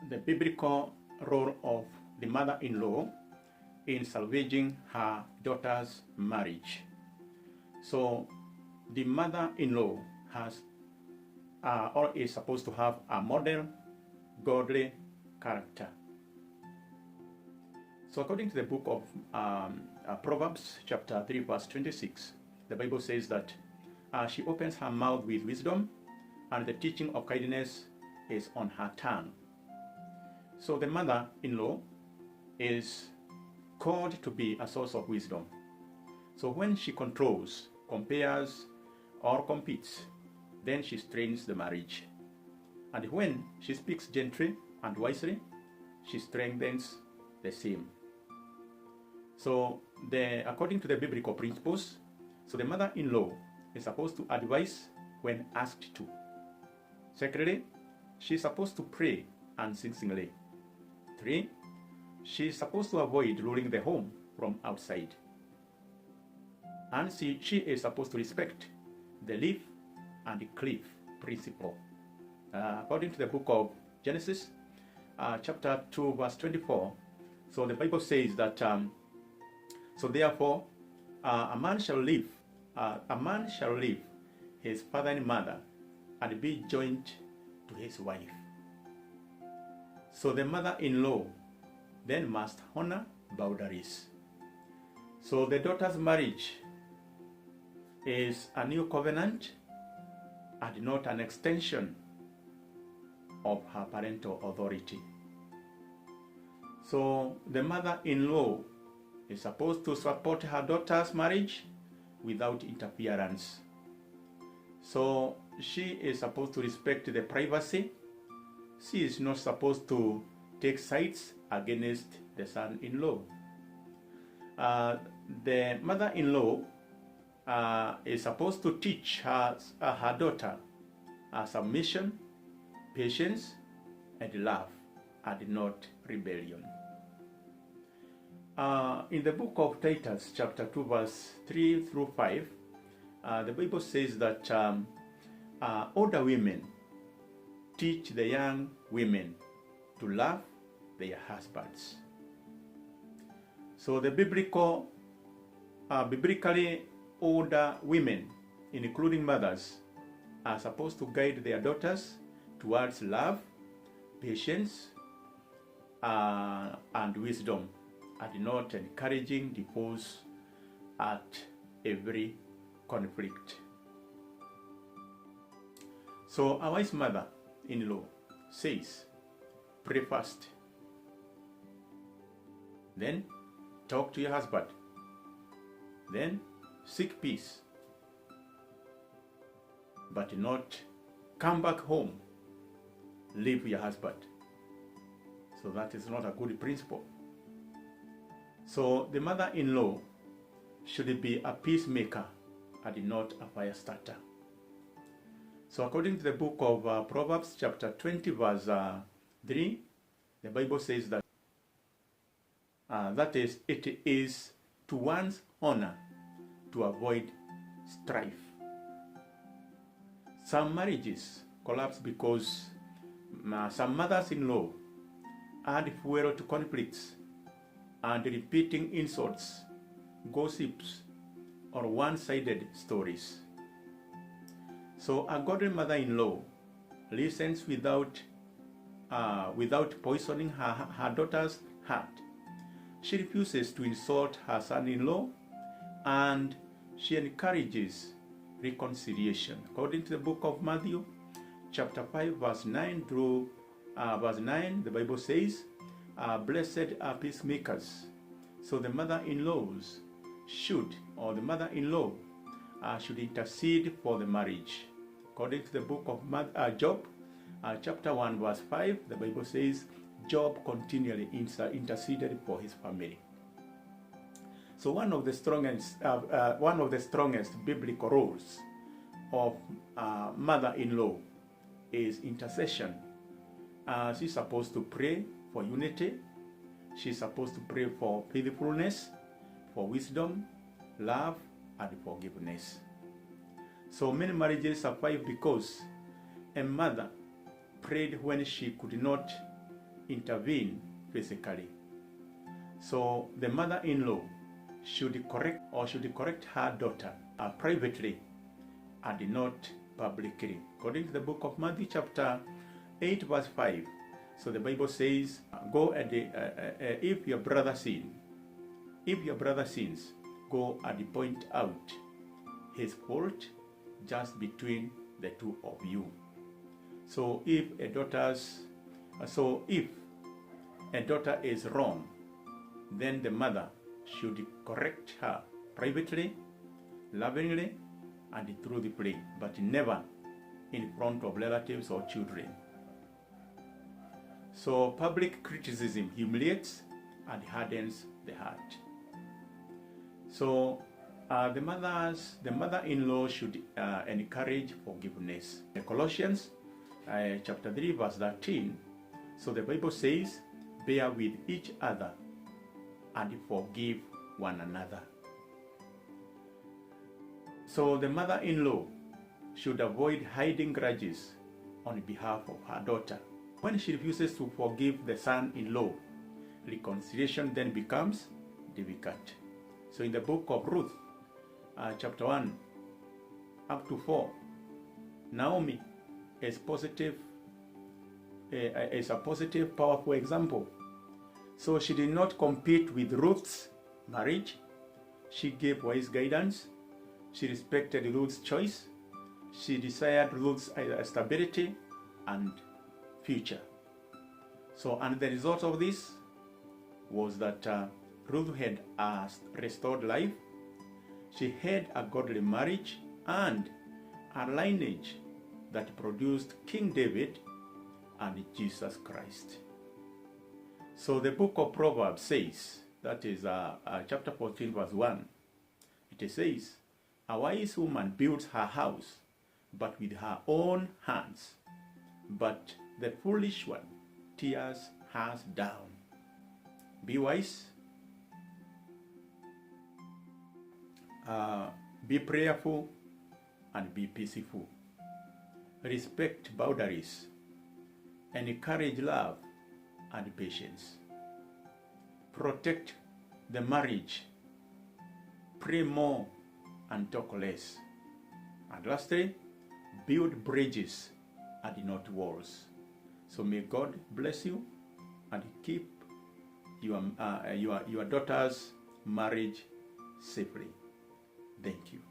the biblical role of the mother-in-law in salvaging her daughter's marriage. So the mother-in-law has or is supposed to have a model, godly character. So according to the book of Proverbs chapter 3 verse 26, the Bible says that she opens her mouth with wisdom, and the teaching of kindness is on her tongue. So the mother-in-law is called to be a source of wisdom. So when she controls, compares, or competes, then she strains the marriage. And when she speaks gently and wisely, she strengthens the same. So according to the biblical principles, so the mother-in-law is supposed to advise when asked to. Secondly, she is supposed to pray unceasingly. 3, she is supposed to avoid ruling the home from outside. And she is supposed to respect the leaf and the cliff principle. According to the book of Genesis, chapter 2, verse 24, so the Bible says that, so therefore, a man shall leave his father and mother and be joined to his wife. So the mother-in-law then must honor boundaries. So the daughter's marriage is a new covenant and not an extension of her parental authority. So the mother-in-law is supposed to support her daughter's marriage without interference. So she is supposed to respect the privacy. She is not supposed to take sides against the son-in-law. The mother-in-law is supposed to teach her daughter submission, patience, and love, and not rebellion. In the book of Titus, chapter 2, verse 3 through 5, the Bible says that older women teach the young women to love their husbands. So the biblically older women, including mothers, are supposed to guide their daughters towards love, patience, and wisdom, and not encouraging divorce at every conflict. So a wise mother-in-law says, pray first, then talk to your husband, then seek peace, but not come back home, leave your husband. So that is not a good principle. So the mother-in-law should be a peacemaker and not a fire starter. So according to the book of Proverbs chapter 20 verse 3, the Bible says that it is to one's honor to avoid strife. Some marriages collapse because some mothers-in-law add fuel to conflicts and repeating insults, gossips, or one-sided stories. So a godly mother-in-law listens without poisoning her daughter's heart. She refuses to insult her son-in-law, and she encourages reconciliation. According to the book of Matthew, chapter 5, verse 9 through verse 9, the Bible says, blessed are peacemakers. So the mother-in-laws should intercede for the marriage. According to the book of Job, chapter 1, verse 5, the Bible says, Job continually interceded for his family. So one of the strongest biblical roles of mother-in-law is intercession. She's supposed to pray for unity. She's supposed to pray for faithfulness, for wisdom, love, and forgiveness. So many marriages survive because a mother prayed when she could not intervene physically. So the mother-in-law should correct her daughter privately and not publicly. According to the book of Matthew chapter 8 verse 5, so the Bible says, go and if your brother sins, go and point out his fault just between the two of you. So if a daughter is wrong, then the mother should correct her privately, lovingly, and through the play, but never in front of relatives or children. So public criticism humiliates and hardens the heart. So the mother-in-law should encourage forgiveness. Colossians chapter 3 verse 13, so the Bible says, bear with each other and forgive one another. So the mother-in-law should avoid hiding grudges on behalf of her daughter. When she refuses to forgive the son-in-law, reconciliation then becomes difficult. So in the book of Ruth, chapter 1 up to 4, Naomi is a positive, powerful example. So she did not compete with Ruth's marriage. She gave wise guidance. She respected Ruth's choice. She desired Ruth's stability and future. So, and the result of this was that Ruth had a restored life. She had a godly marriage and a lineage that produced King David and Jesus Christ. So the book of Proverbs says, that is chapter 14 verse 1, it says, a wise woman builds her house, but with her own hands, but the foolish one tears hers down. Be wise, be prayerful, and be peaceful. Respect boundaries, and encourage love and patience. Protect the marriage. Pray more and talk less. And lastly, build bridges and not walls. So may God bless you and keep your daughter's marriage safely. Thank you.